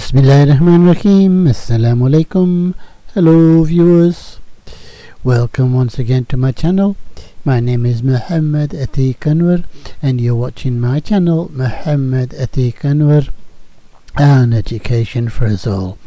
Bismillahirrahmanirrahim. Assalamu alaikum. Hello viewers. Welcome once again to my channel. My name is Muhammad Atiq Anwar and you're watching my channel Muhammad Atiq Anwar, and education for us all.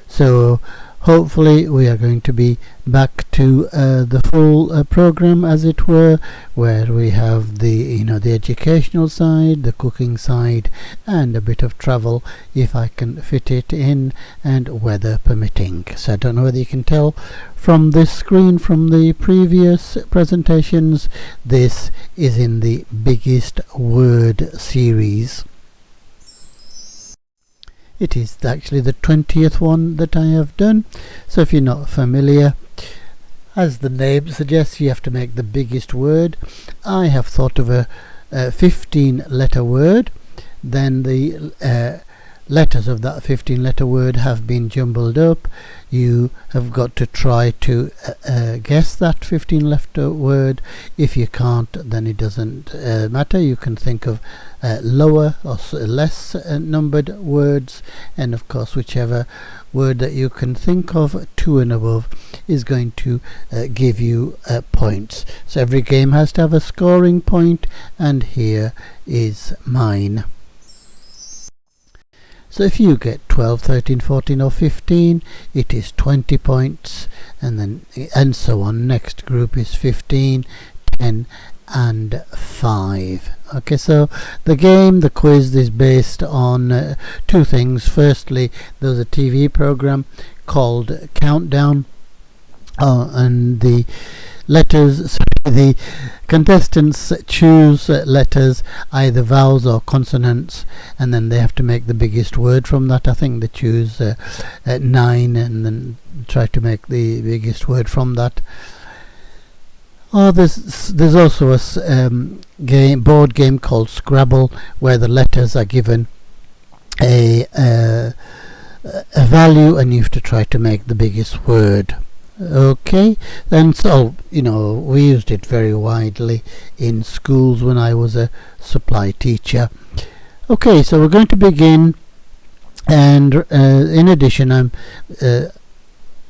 So hopefully we are going to be back to the full program, as it were, where we have the the educational side, the cooking side, and a bit of travel if I can fit it in, and weather permitting. So I don't know whether you can tell from this screen from the previous presentations, this is in the biggest word series. It is actually the 20th one that I have done. So if you're not familiar, as the name suggests, you have to make the biggest word. I have thought of a 15-letter word. Then the letters of that 15-letter word have been jumbled up. You have got to try to guess that 15-letter word. If you can't, then it doesn't matter. You can think of lower or less numbered words, and of course whichever word that you can think of, 2 and above, is going to give you points. So every game has to have a scoring point, and here is mine. So if you get 12, 13, 14 or 15, it is 20 points, and so on. Next group is 15, 10 and 5. Okay, so the game, the quiz, is based on 2 things. Firstly, there's a TV program called Countdown, and the the contestants choose letters, either vowels or consonants, and then they have to make the biggest word from that. I think they choose 9 and then try to make the biggest word from that. There's also a board game called Scrabble, where the letters are given a value and you have to try to make the biggest word. Okay, and so we used it very widely in schools when I was a supply teacher. Okay, so we're going to begin, and in addition I'm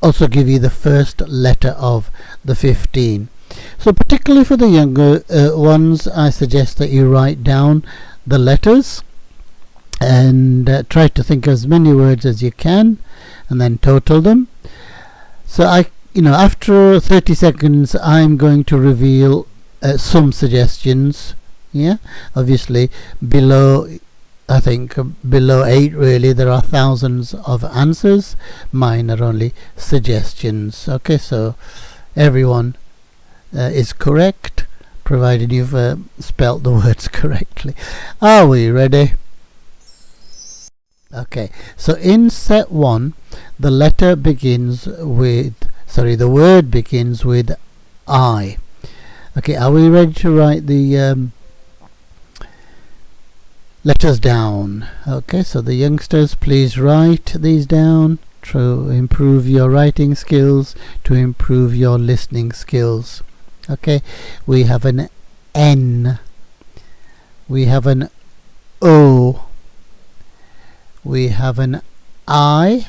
also give you the first letter of the 15. So particularly for the younger ones, I suggest that you write down the letters and try to think of as many words as you can and then total them. So after 30 seconds I'm going to reveal some suggestions. Obviously below 8 really there are thousands of answers. Mine are only suggestions. Okay, so everyone is correct, provided you've spelt the words correctly. Are we ready? Okay, so in set 1 the word begins with I. Okay, are we ready to write the letters down? Okay, so the youngsters, please write these down to improve your writing skills, to improve your listening skills. Okay, we have an N, we have an O, we have an I,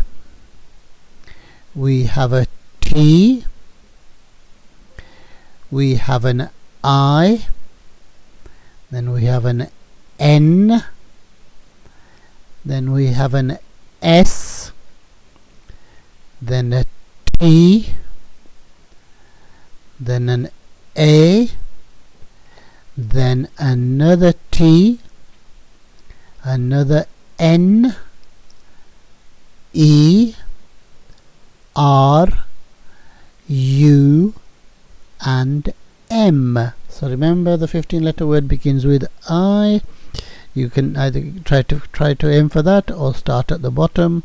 we have a T, we have an I, then we have an N, then we have an S, then a T, then an A, then another T, another N, E, R, U and M. So remember, the 15-letter word begins with I. You can either try to aim for that or start at the bottom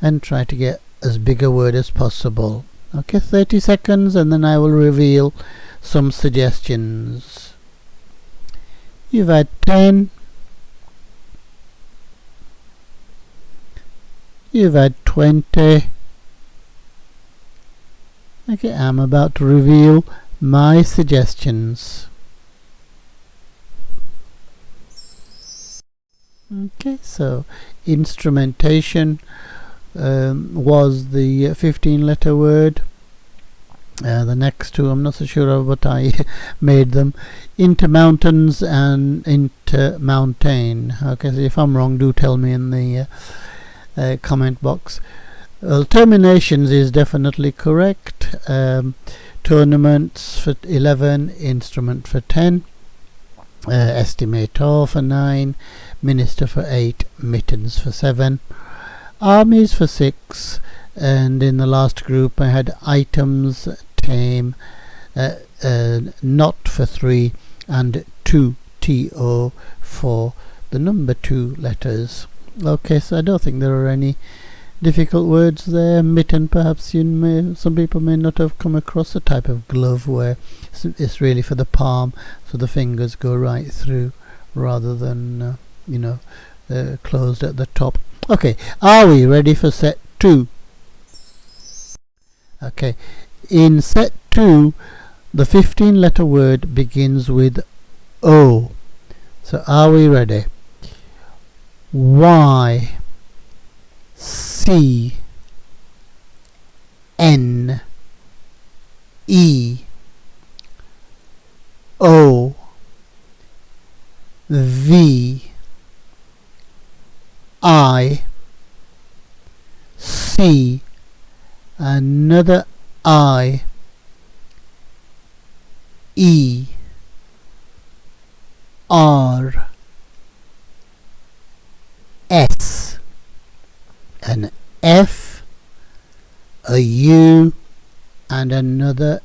and try to get as big a word as possible. Okay, 30 seconds and then I will reveal some suggestions. You've had 10, you've had 20. Okay, I'm about to reveal my suggestions. Okay, so instrumentation was the 15-letter word. The next two, I'm not so sure of what I made them. Intermountains and intermountain. Okay, so if I'm wrong, do tell me in the comment box. Well, terminations is definitely correct. Tournaments for 11, instrument for 10, estimator for 9, minister for 8, mittens for 7, armies for 6, and in the last group I had items, tame, not for 3, and 2, to, for the number 2 letters. Okay, so I don't think there are any difficult words there. Mitten, perhaps some people may not have come across a type of glove where it's really for the palm, so the fingers go right through rather than closed at the top. Okay, are we ready for set 2? Okay, in set 2 the 15-letter word begins with O. So are we ready? Y, C, N, E, O, V, I, C, another I, E, R, S, an F, a U, and another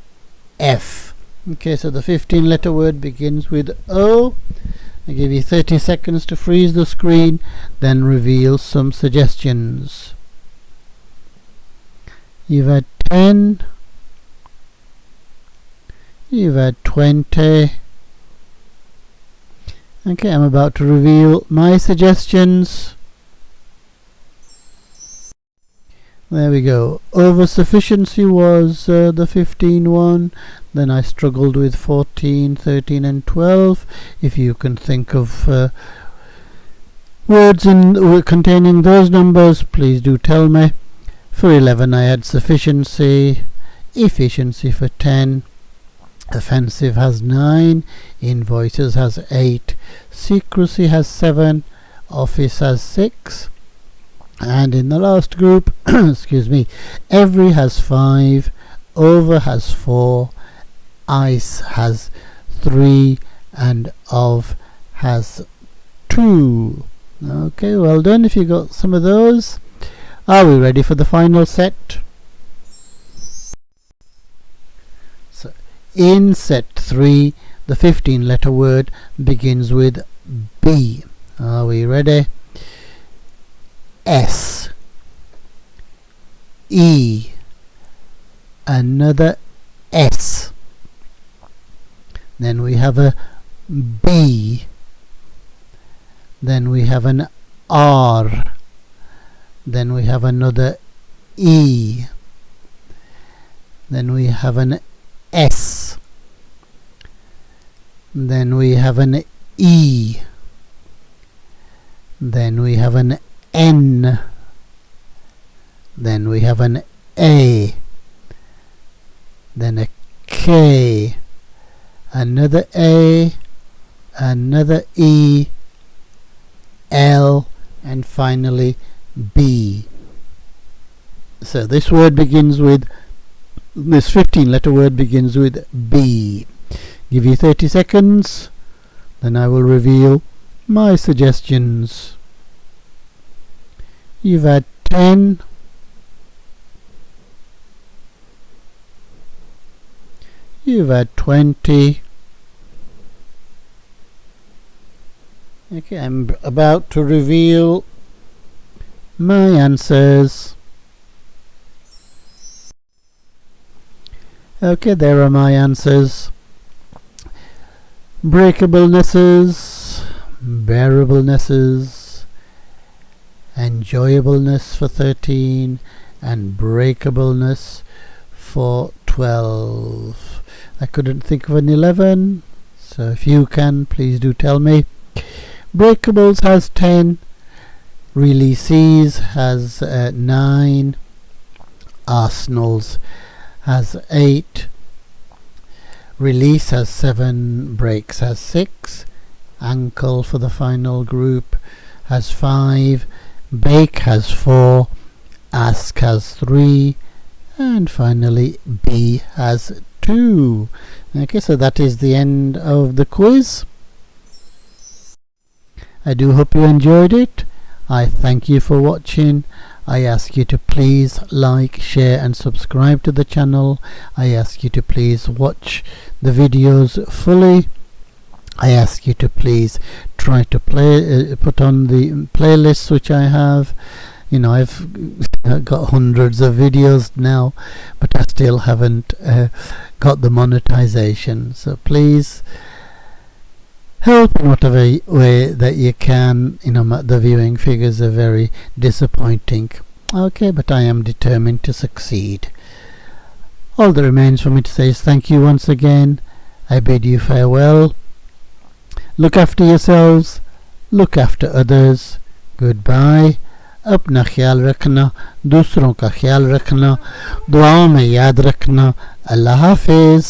F. Okay, so the 15-letter word begins with O. I give you 30 seconds to freeze the screen, then reveal some suggestions. You've had 10, you've had 20. Okay, I'm about to reveal my suggestions. There we go. Oversufficiency was the 15 one. Then I struggled with 14, 13 and 12. If you can think of words containing those numbers, please do tell me. For 11 I had sufficiency, efficiency for 10, offensive has 9, invoices has 8, secrecy has 7, office has 6, and in the last group, excuse me, every has 5, over has 4, ice has 3, and of has 2. Okay, well done if you got some of those. Are we ready for the final set? So, in set 3, the 15-letter word begins with B. Are we ready? S, E, another S. Then we have a B. Then we have an R. Then we have another E. Then we have an S. Then we have an E. Then we have an N. Then we have an A. Then a K. Another A. Another E. L. And finally B. So this 15-letter word begins with B. Give you 30 seconds, then I will reveal my suggestions. You've had 10, you've had 20. Okay, I'm about to reveal my answers. Okay, there are my answers. Breakablenesses, bearablenesses, enjoyableness for 13, and breakableness for 12. I couldn't think of an 11, so if you can, please do tell me. Breakables has 10. Releasees has 9. Arsenals has 8. Release has 7. Breaks has 6. Ankle for the final group has 5. Bake has 4. Ask has 3. And finally B has 2. Okay, so that is the end of the quiz. I do hope you enjoyed it. I thank you for watching. I ask you to please like, share and subscribe to the channel. I ask you to please watch the videos fully. I ask you to please try to put on the playlists which I have. You know, I've got hundreds of videos now, but I still haven't got the monetization. So please help in whatever way that you can. You know, the viewing figures are very disappointing. Okay, but I am determined to succeed. All that remains for me to say is thank you once again. I bid you farewell. Look after yourselves. Look after others. Goodbye. अपना ख्याल रखना, दूसरों का ख्याल रखना, दुआओं में याद रखना. अल्लाह हाफिज़.